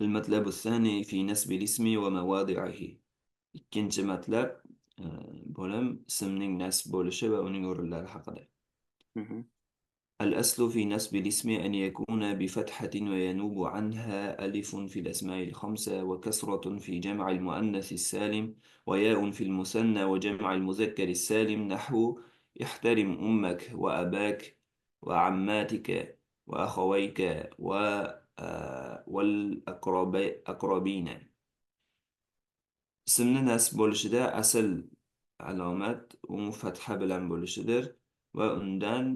المطلب الثاني في نسب الاسم ومواضعه. ikkinchi matlab bo'lim ismning nasb bo'lishi va uning o'rinlari haqida. Mhm. الأصل في نسب الاسم أن يكون بفتحة وينوب عنها ألف في الأسماء الخمسة وكسرة في جمع المؤنث السالم وياء في المثنى وجمع المذكر السالم نحو احترم أمك وأباك وعماتك وأخويك والأقربين. Ismni nasb bo'lishida asl alomat u fatha bilan bo'lishidir va undan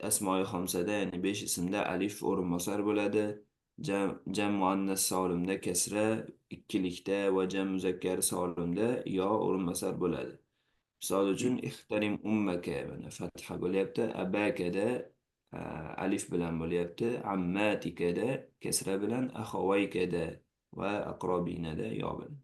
asmoi xomsada, ya'ni 5 ismda alif o'rinbosar bo'ladi. Jam muannas solimda kasra, ikkilikda va jam muzakkar solimda yo o'rinbosar bo'ladi. Misol uchun ihtarim ummaka mana fatha bo'lyapti, abakada alif bilan bo'lyapti, ammatikada kasra bilan, axovaykada va aqrobinada yo bilan.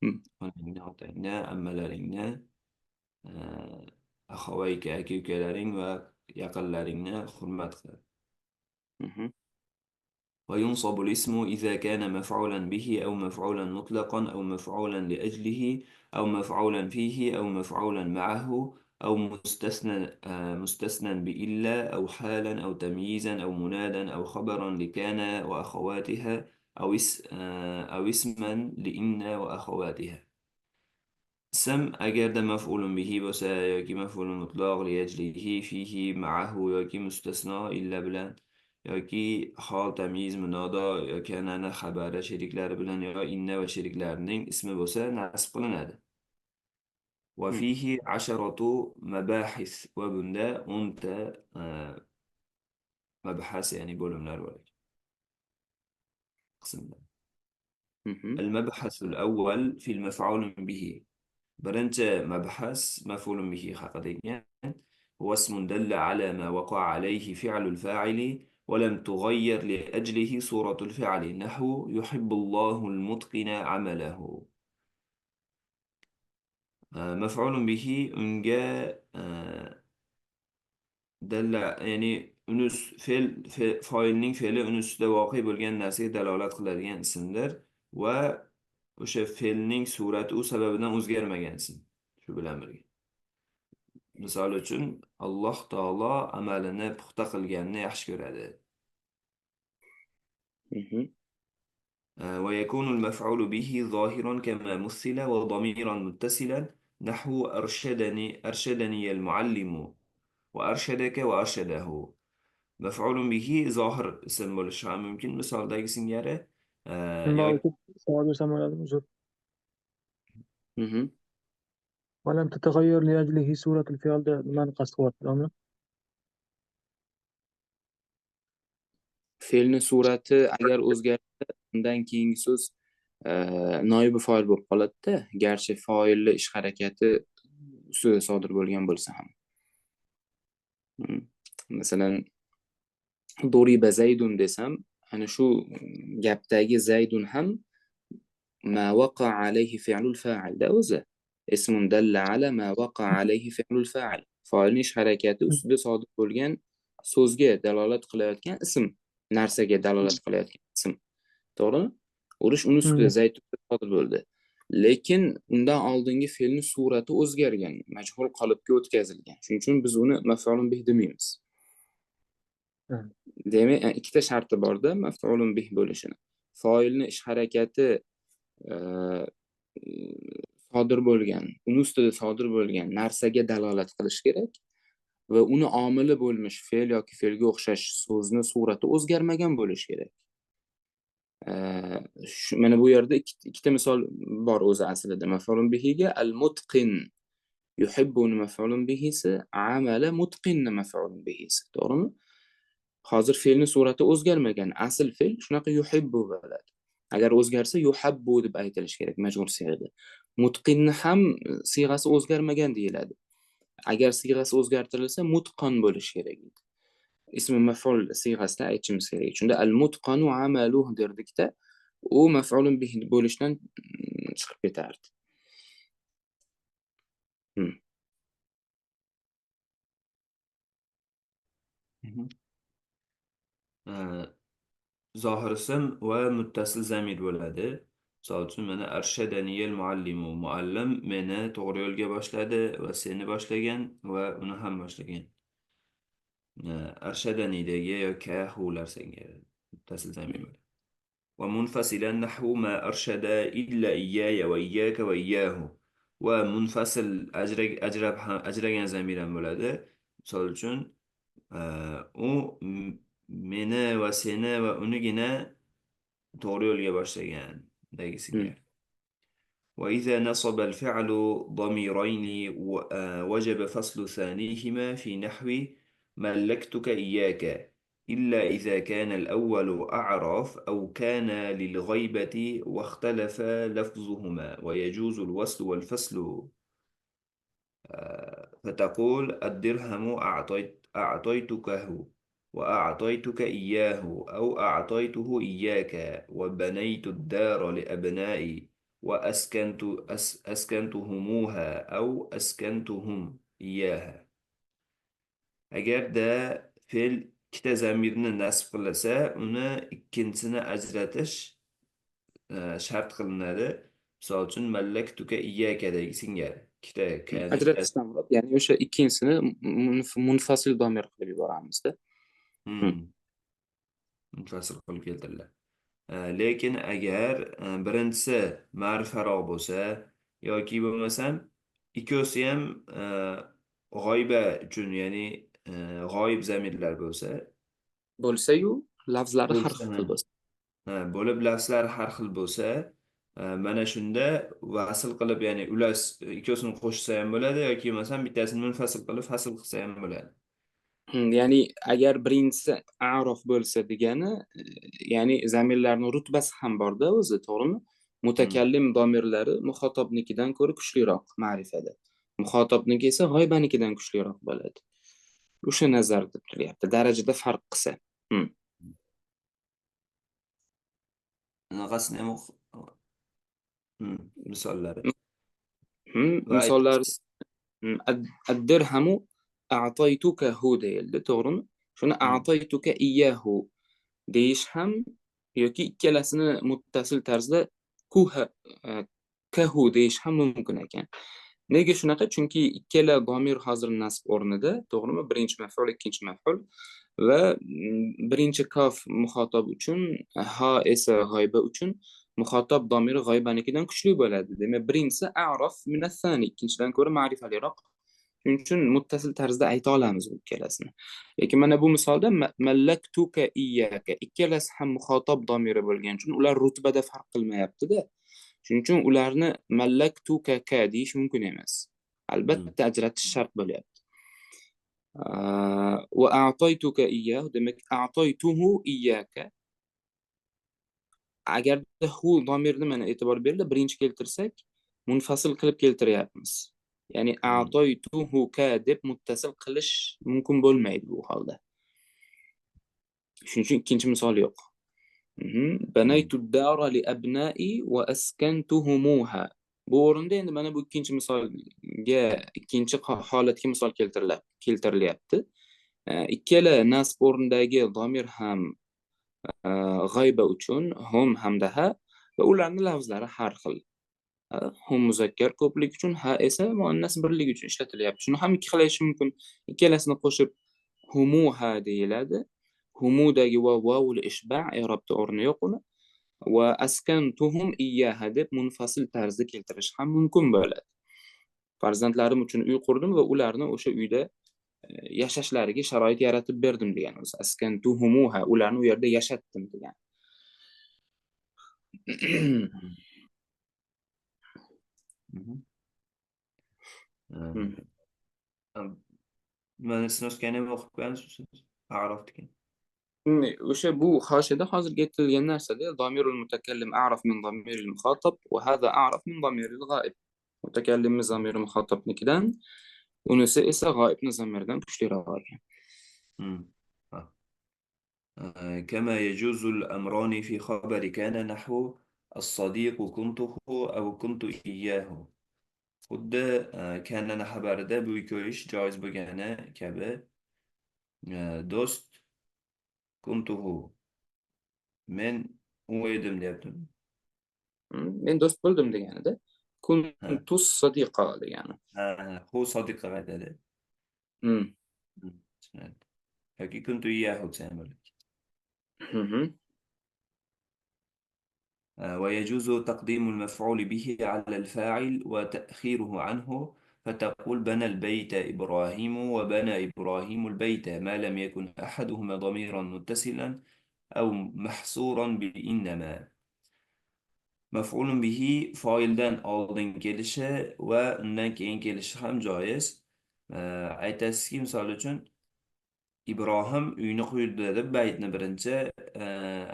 Mhm. Onangni, otangni, ammalaringni, eh, axovayka aka-ukalaring va yaqinlaringni hurmat qil. Mhm. وينصب الاسم إذا كان مفعولا به أو مفعولا مطلقا أو مفعولا لأجله أو مفعولا فيه أو مفعولا معه أو مستثنى بإلا أو حالا أو تمييزا أو منادا أو خبرا لكان وأخواتها أو اسما لإن وأخواتها. Ism agarda maf'ulun bihi bo'lsa yoki maf'ulun mutlaq li ajlihi fihi ma'ahu yoki mustasno illa bilan yoki hol tamyiz munodo yoki anana xabari sheriklari bilan yo inna va sheriklarining ismi bo'lsa nasb qilinadi. Va Mhm. fihi asharatu mabahis va bunda 10 ta mabhas ya'ni bo'limlar bor ekan, qismlar. Mhm. المبحث الأول في المفعول به. برنت مبحث مفعول به حقيقيا هو اسم دل على ما وقع عليه فعل الفاعل ولم تغير لأجله صورة الفعل نحو يحب الله المتقن عمله. مفعول به unga dalla ya'ni uni foilning fe'li uni ustida voqea bo'lgan narsaga dalolat qiladigan ismdir va o'sha fe'lning surati u sababidan o'zgarmagan ism. Shu bilan birga. Misol uchun Alloh taolo amalini puxta qilganni yaxshi ko'radi. Mhm. ويكون المفعول به ظاهرا كما مثل وضميرا متصلا نحو أرشدني المعلم وأرشدك وأرشده. مفعول به ظاهر اسم bo'lishi ham mumkin misordagi singari Nima yoki uchun savol bersam bo'ladimi? Uzr. Mhm. ولم تتغير لأجله صورة الفعل ده nimani qasd qilyapti? Fe'lni surati agar o'zgarsa, undan keyingi so'z noibi fa'il bo'lib qoladi-da, garchi fa'ilni ish harakati ustida sodir bo'lgan bo'lsa ham. Mm. Masalan, doriba zaydun desam, ana shu gapdagi zaydun ham ma waqa alayhi fi'lul fa'il da o'zi. Ismun dalla ala ma waqa alayhi fi'lul fa'il. Fa'ilning ish harakati ustida sodir bo'lgan so'zga dalolat qilayotgan ism, narsaga dalolat qilayotgan ism. To'g'rimi? Urush uni ustida zayd sodir bo'ldi. Lekin undan oldingi fe'lning surati o'zgargan, majhul qolipga o'tkazilgan. Shuning uchun biz uni maf'ulun bih demaymiz. Demak, ikkita sharti borda maf'ulun bih bo'lishini. Fa'ilni ish harakati e, sodir bo'lgan, uni ustida sodir bo'lgan narsaga dalolat qilish kerak va uni omili bo'lmish fe'l yoki fe'lga o'xshash so'zni surati o'zgarmagan bo'lishi kerak. Mana bu yerda ikkita misol bor o'zi aslida. Maf'ulun bihiga al-mutqin yuhibbuni maf'ulun bihisi, amala mutqinni maf'ulun bihisi. To'g'rimi? Hozir fe'lni surati o'zgarmagan. Asl fe'l shunaqa yuhibbu bo'ladi. Agar o'zgarsa yuhabbu deb aytilishi kerak majbur siyg'ada. Mutqinni ham siyg'asi o'zgarmagan deyiladi. Agar siyg'asi o'zgartirilsa mutqon bo'lishi kerak edi. Ismi maf'ul siyg'asida aytishimiz kerak. Shunda al-mutqanu amaluhu derdikda, u maf'ulun bih bo'lishdan chiqib ketardi. zohir ism va muttasil zamir bo'ladi. Misol uchun mana arshadaniyal muallimu, muallim meni to'g'ri yo'lga boshladi va seni boshlagan va uni ham boshlagan. Arshadaniydagi yoki hular senga muttasil zamir bo'ladi. ومنفصلا نحو ما أرشد إلا إياي وإياك وإياه. ومنفصل أجرgan zamir ham bo'ladi. Misol uchun u meni va seni va unigina to'g'ri yo'lga boshlagan degisiga. وإذا نصب الفعل ضميرين وجب فصل ثانيهما في نحو ملكتك إياك إلا إذا كان الأول أعرف أو كان للغيبة واختلف لفظهما ويجوز الوصل والفصل. فتقول الدرهم أعطيتكه وأعطيتك إياه أو أعطيته إياك وبنيت الدار لأبنائي وأسكنتهموها أو أسكنتهم إياها. Agarda fe'l ikkita zamirni nasb qilsa, uni ikkinchisini ajratish shart qilinadi. Misol uchun mallaktuka iyyaka singari ikkita kani Ajratishdan murod, ya'ni o'sha ikkinchisini munfasil domir qilib yuboramiz-da. munfasil qilib keltiriladi. Lekin agar birinchisi ma'rifaroq bo'lsa yoki bo'lmasam ikkovsi ham g'oyba uchun, ya'ni g'oyib zamirlar Bo'lsa-yu, lafzlari har xil bo'lsa. bo'lib lafzlari har xil bo'lsa, mana shunda vasl qilib, ya'ni ular ikkovsini qo'shsa ham bo'ladi yoki bo'lmasam bittasini munfasil qilib fasl qilsa ham bo'ladi. Ya'ni agar birinchisi a'rof bo'lsa degani, ya'ni zamirlarning rutbasi ham bor-da o'zi, to'g'rimi? Mutakallim domirlari muxotobnikidan ko'ra kuchliroq ma'rifada. Muxotobniki esa g'oybanikidan kuchliroq bo'ladi. O'sha nazarda tutilyapti, darajada farq qilsa. Anaqasini ham misollari. Misollar ad-dirhamu a'taytukahu deyildi, to'g'rimi? Shuni a'taytuka iyyahu deyish ham yoki ikkalasini muttasil tarzda kahu deyish ham mumkin ekan. Nega shunaqa? Chunki ikkala domir hozir nasb o'rnida, to'g'rimi? Birinchi maf'ul, ikkinchi maf'ul va birinchi kaf muxotob uchun, ha esa g'oyba uchun muxotob domiri g'oybanikidan kuchli bo'ladi. Demak, birinchisi a'rof min as-sani, ikkinchidan ko'ra ma'rifaliroq. Shuning uchun muttasil tarzda ayta olamiz bu ikkalasini. Lekin mana bu misolda mallaktuka iyyaka ikkalasi ham muxotob domiri bo'lgani uchun ular rutbada farq qilmayapti-da. Shuning uchun ularni mallaktuka ka deyish mumkin emas. Albatta ajratish shart bo'lyapti. Va a'taytuka iyyahu, demak a'taytuhu iyyaka. Agarda hu domirni mana e'tibor berdi, birinchi keltirsak, munfasil qilib keltiryapmiz. Ya'ni a'taytuhu ka deb muttasil qilish mumkin bo'lmaydi bu holda. Shuning uchun ikkinchi misol yo'q. Banaytu ad-dara li abna'i wa askantuhumuha. Bu o'rinda endi mana bu ikkinchi misolga, ikkinchi holatga misol keltirilyapti. Ikkala nasb o'rnidagi domir ham g'oyba uchun hum hamda ha va ularning lafzlari har xil. Hum muzakkar ko'plik uchun, ha esa muannas birlik uchun ishlatilyapti. Shuni ham ikki xil aytish mumkin. Ikkalasini qo'shib humuha deyiladi. Humudagi vavul ishba' i'robda o'rni yo'q uni. Va askantuhum iyyaha deb munfasil tarzda keltirish ham mumkin bo'ladi. Farzandlarim uchun uy qurdim va ularni o'sha uyda yashashlariga sharoit yaratib berdim degan o'zi. Askantuhumuha, ularni u yerda yashatdim degan. Mana sinosgani ham o'qib qo'yamiz, a'rofniki. O'sha bu hoshiyada hozirga aytilgan narsada domirul mutakallim a'raf min domiril muxotab va hada a'raf min domiril g'oib. Mutakallimni zamiri muxotobnikidan, unisi esa g'oibni zamiridan kuchliroq ekan. كما يجوز الأمران في خبر كان نحو الصديق كنته أو كنت إياه. xuddi kanani xabarida bu ko'rish joiz bo'lgani kabi do'st kuntuhu Men u edim deyaptim. Men do'st bo'ldim deganida. Ha, Kuntus sadiqa degani. hu sodiqqa qaytadi. Hmm. Tushunadi. Yoki kuntu iyyahu desa ham bo'ladi. Mhm. ويجوز تقديم المفعول به على الفاعل وتأخيره عنه فتقول بنى البيت إبراهيم وبنى إبراهيم البيت ما لم يكن أحدهما ضميرا متصلا أو محصورا بإنما. Maf'ulun bihi foildan oldin kelishi va undan keyin kelishi ham joiz. Aytasizki, misol uchun Ibrohim uyni quydi deb baytni birinchi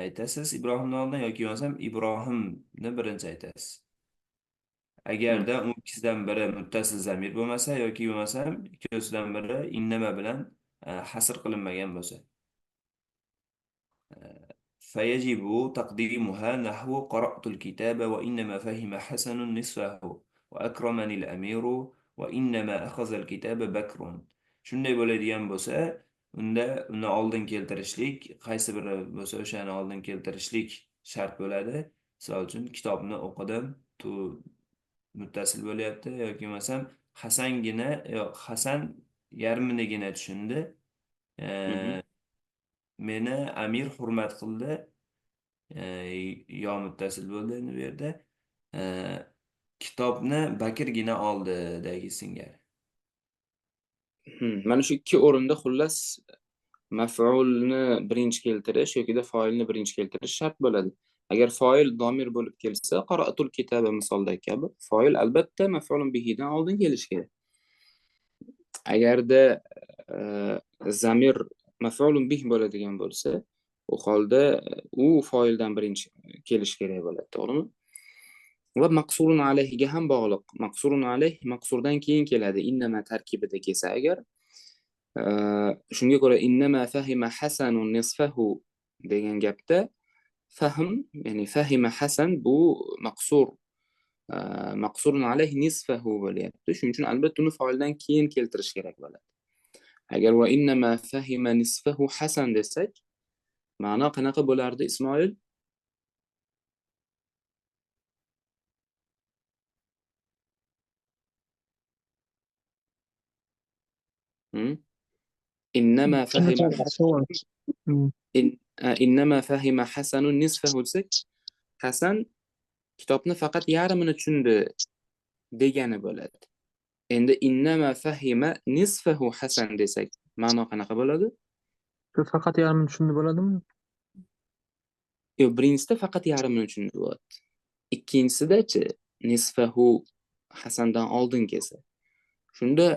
aytasiz Ibrohimdan oldin, yoki bo'lmasam Ibrohimni birinchi aytasiz. Hmm. Agarda u ikkisidan biri muttasil zamir bo'lmasa yoki bo'lmasam ikkisidan biri innama bilan hasr qilinmagan bo'lsa. فيجب تقديمها نحو قرأت الكتاب وإنما فهم حسن نصفه وأكرمني الأمير وإنما أخذ الكتاب بكر. Shunday bo'ladigan bo'lsa, uni oldin keltirishlik, qaysi biri bo'lsa o'shani oldin keltirishlik shart bo'ladi. Misol uchun kitobni o'qidim, tu muttasil bo'lyapti, yoki bo'lmasam Hasangina, yo'q, Hasan yarminigina tushundi. Mhm. Meni amir hurmat qildi. Yo muttasil bo'ldi endi bu yerda. Kitobni Bakirgina oldi dagi singari. Mana shu ikki o'rinda xullas maf'ulni birinchi keltirish yokida foilni birinchi keltirish shart bo'ladi. Agar foil domir bo'lib kelsa, qara'atul kitaba misoldagi kabi, foil albatta maf'ulun bihidan oldin kelishi kerak. Agarda zamir maf'ulun bih bo'ladigan bo'lsa, u holda u foildan birinchi kelishi kerak bo'ladi, to'g'rimi? Va maqsurun alayhiga ham bog'liq. Maqsurun alayh maqsurdan keyin keladi. Innama tarkibida kelsa agar, shunga ko'ra innama fahima hasanun nisfahu degan gapda fahm, ya'ni fahima hasan bu maqsur, maqsurun alayh nisfahu bo'lyapti. Shuning uchun albatta uni foildan keyin keltirish kerak bo'ladi. Agar va innama fahima nisfahu hasan desak, ma'no qanaqa bo'lardi, Ismoil? إنما فهم savol. إنما فهم حسن نصفه desak, Hasan kitobni faqat yarmini tushundi degani bo'ladi. Endi innama fahima nisfahu Hasan desak, ma'no qanaqa bo'ladi? Faqat yarmini tushundi bo'ladimi? Yo'q, birinchisida faqat yarmini tushundi bo'ladi. Ikkinchisidachi nisfahu Hasandan oldin kelsa, shunda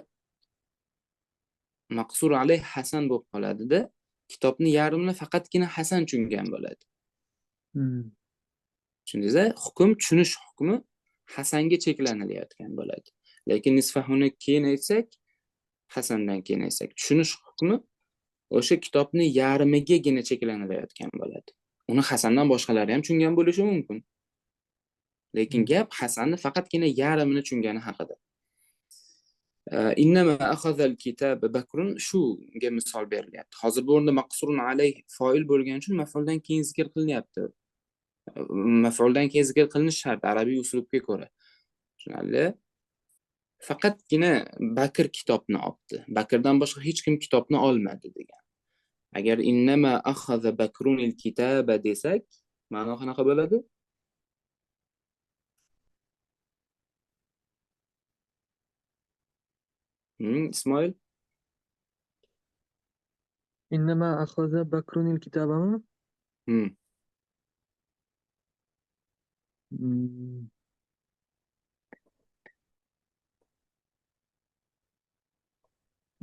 maqsur alayh Hasan bo'lib qoladida, kitobni yarmini faqatgina Hasan tushungan bo'ladi. Tushundingiz? Hukm, tushunish hukmi Hasanga cheklanilayotgan bo'ladi. Lekin nisfahuni keyin aytsak, Hasandan keyin aytsak, tushunish hukmi o'sha kitobni yarmigagina cheklanilayotgan bo'ladi. Uni Hasandan boshqalari ham tushungan bo'lishi mumkin. Lekin gap Hasanni faqatgina yarmini tushungani haqida. Innama akhazal kitab bakrun shuga misol berilyapti. Hozir bu o'rinda maqsurun alayh foil bo'lgani uchun maf'uldan keyin zikr qilinyapti. Maf'uldan keyin zikr qilinishi shart arabiy uslubga ko'ra. Tushunarli? Faqatgina Bakr kitobni oldi. Bakrdan boshqa hech kim kitobni olmadi degan. Agar innama akhadha bakrunil kitaba desak, ma'no qanaqa bo'ladi? Ismoil? Innama akhadha bakrunil kitabami?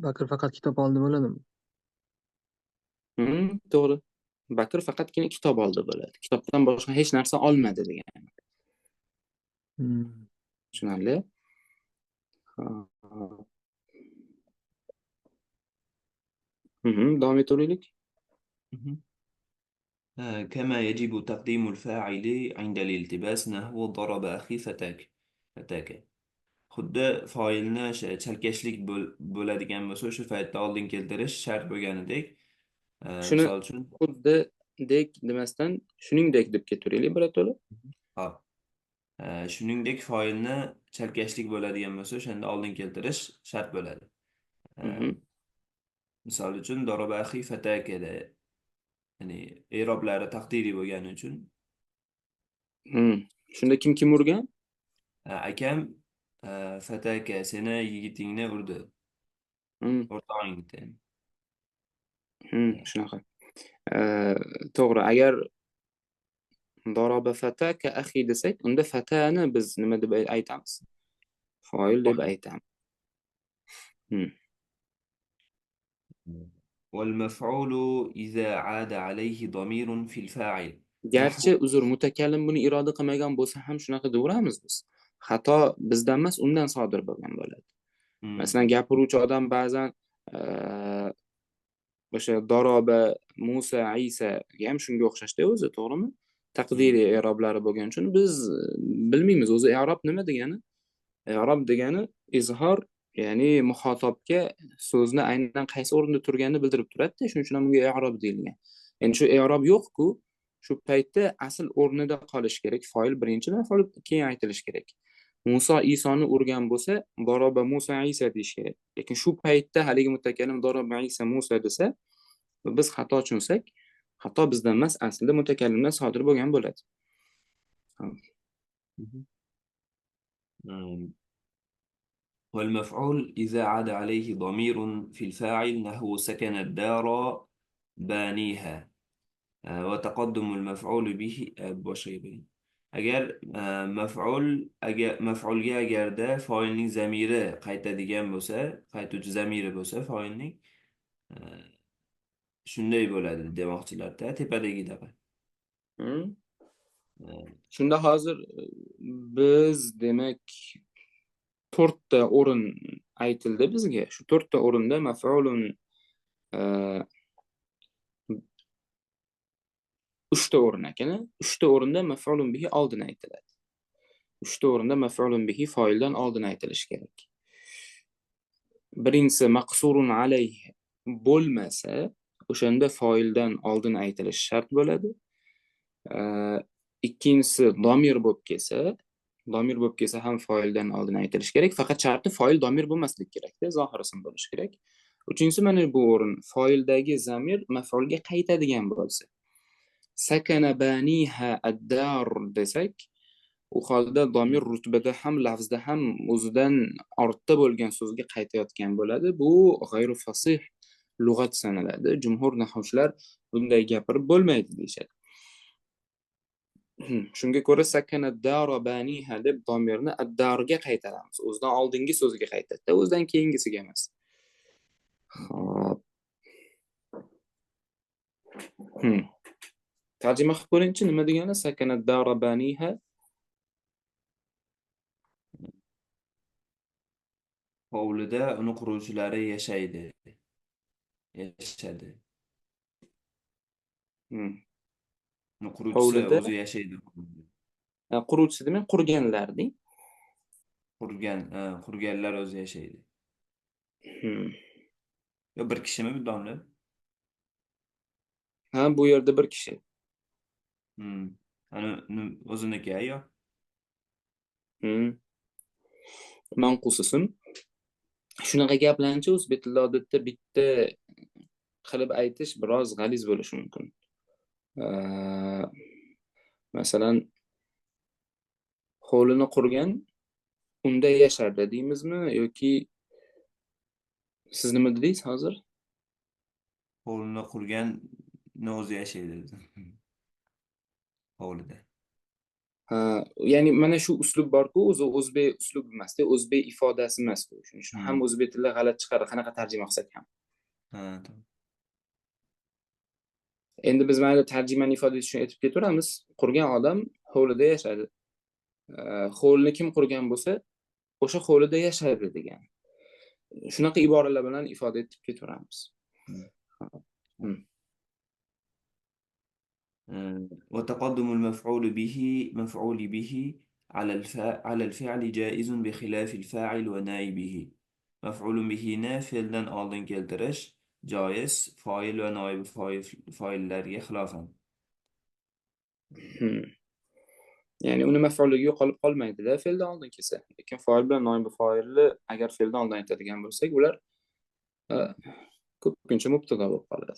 Bakr faqat kitob oldi bo'ladimi? To'g'ri. Bakr faqatgina kitob oldi bo'ladi. Kitobdan boshqa hech narsa olmadi degan. Tushunarli? Davom etaveraylik. كما يجب تقديم الفاعل عند الالتباس نحو ضرب أخي فتاك. Xuddi foilni chalkashlik bo'ladigan bo'lsa, o'sha paytda oldin keltirish shart bo'lganidek, Shuni misol uchun xuddi dek demasdan shuningdek deb ketaveraylik birato'la. Hop. Shuningdek, foilni chalkashlik bo'ladigan bo'lsa, o'shanda oldin keltirish shart bo'ladi. Mhm. Misol uchun, doroba axi fatakada, ya'ni i'roblari taqdiriy bo'lgani uchun, Shunda kim urgan? akam fataka seni yigitingni urdi, Hmm, o'rtog'ingni. Shunaqa. To'g'ri. Agar doroba fataka axi desak, unda fatani biz nima deb aytamiz? Foil deb aytamiz. والمفعول إذا عاد عليه ضمير في الفاعل Garchi uzr, mutakallim buni iroda qilmagan bo'lsa ham shunaqa deyaveramiz biz. Xato bizdan emas, undan sodir bo'lgan bo'ladi. Masalan, gapiruvchi odam ba'zan o'sha doroba Musa, Isa ham shunga o'xshashda o'zi, to'g'rimi? Taqdiriy i'roblari bo'lgani uchun biz bilmaymiz o'zi i'rob nima degani? I'rob degani izhor, ya'ni muxotobga so'zni aynan qaysi o'rinda turganini bildirib turadi-da, shuning uchun ham unga i'rob deyilgan. Endi shu i'rob yo'q-ku, shu paytda asl o'rnida qolish kerak. Foil birinchi, maf'ul keyin aytilish kerak. Musa Isoni urgan bo'lsa, doroba Musa Isa deyish kerak. Lekin shu paytda haligi mutakallim doroba Isa Musa desa, biz xato tushunsak, xato bizdan emas, aslida mutakallimdan sodir bo'lgan bo'ladi. والمفعول إذا عاد عليه ضمير في الفاعل نحو سكن الدار بانيها وتقدم المفعول به boshqa. Agar maf'ulga agarda foilning zamiri qaytadigan bo'lsa, qaytuvchi zamiri bo'lsa foilning, shunday bo'ladi demoqchilarda, tepadagidaqa. Shunda hozir biz demak 4 ta o'rin aytildi bizga. Shu 4 ta o'rinda maf'ulun 3 ta o'rin ekan. 3 ta o'rinda maf'ulun bihi oldin aytiladi. 3 ta o'rinda maf'ulun bihi foildan oldin aytilishi kerak. Birinchisi maqsurun alayh bo'lmasa, o'shanda foildan oldin aytilish shart bo'ladi. Ikkinchisi domir bo'lib kelsa ham foildan oldin aytilish kerak. Faqat sharti foil domir bo'lmasligi kerak-da, zohir ism bo'lishi kerak. Uchinchisi mana bu o'rin, foildagi zamir maf'ulga qaytadigan bo'lsa. Sakana baniha ad-dar desak, u holda domir rutbada ham lafzda ham o'zidan ortda bo'lgan so'zga qaytayotgan bo'ladi. Bu g'ayru fasih lug'at sanaladi. Jumhur nahvchilar bunday gapirib bo'lmaydi deyshadi. Shunga ko'ra sakana daro baniha deb domirni ad-darga qaytaramiz. O'zidan oldingi so'zga qaytadi, o'zidan keyingisiga emas. Xo'p. Tarjima qilib ko'ringchi, nima degani sakana daro baniha? Hovlida uni quruvchilari yashadi. Uni quruvchisi o'zi yashaydi. Quruvchisi demak qurganlar deng. Qurganlar o'zi yashaydi. Yo, bir kishimi bu domla? Ha, bu yerda bir kishi. Ana o'ziniki yo? Manqusisin. Shunaqa gaplarni o'zbek tilida odatda bitta qilib aytish biroz g'aliz bo'lishi mumkin. Masalan, hovlini qurgan, unda yashardi deymizmi yoki siz nima dedingiz hozir? Hovlini qurganni o'zi yashaydi. Hovlida. Ya'ni mana shu uslub bor-ku, o'zi o'zbek uslubi emas-da, o'zbek ifodasi emas bu. Shuning uchun ham o'zbek tilida g'alati chiqadi, qanaqa tarjima qilsak ham. To'g'ri. Endi biz mayli tarjimani ifodasi uchun aytib ketaveramiz. Qurgan odam hovlida yashadi. Hovlini kim qurgan bo'lsa, o'sha hovlida yashaydi degan. Shunaqa iboralar bilan ifoda etib ketaveramiz. وتقدم مفعول به على الفعل جائز بخلاف الفاعل ونائبه. مفعول به فعلdan oldin keltirish joiz, fa'il va noib fa'illarga xilofan. Hmm. Ya'ni uni maf'ulligi yo'qolib qolmaydi-da fe'ldan oldin kelsa. Lekin fa'il bilan noibi fa'ilni agar fe'ldan oldin aytadigan bo'lsak, ular ko'pincha mubtada bo'lib qoladi.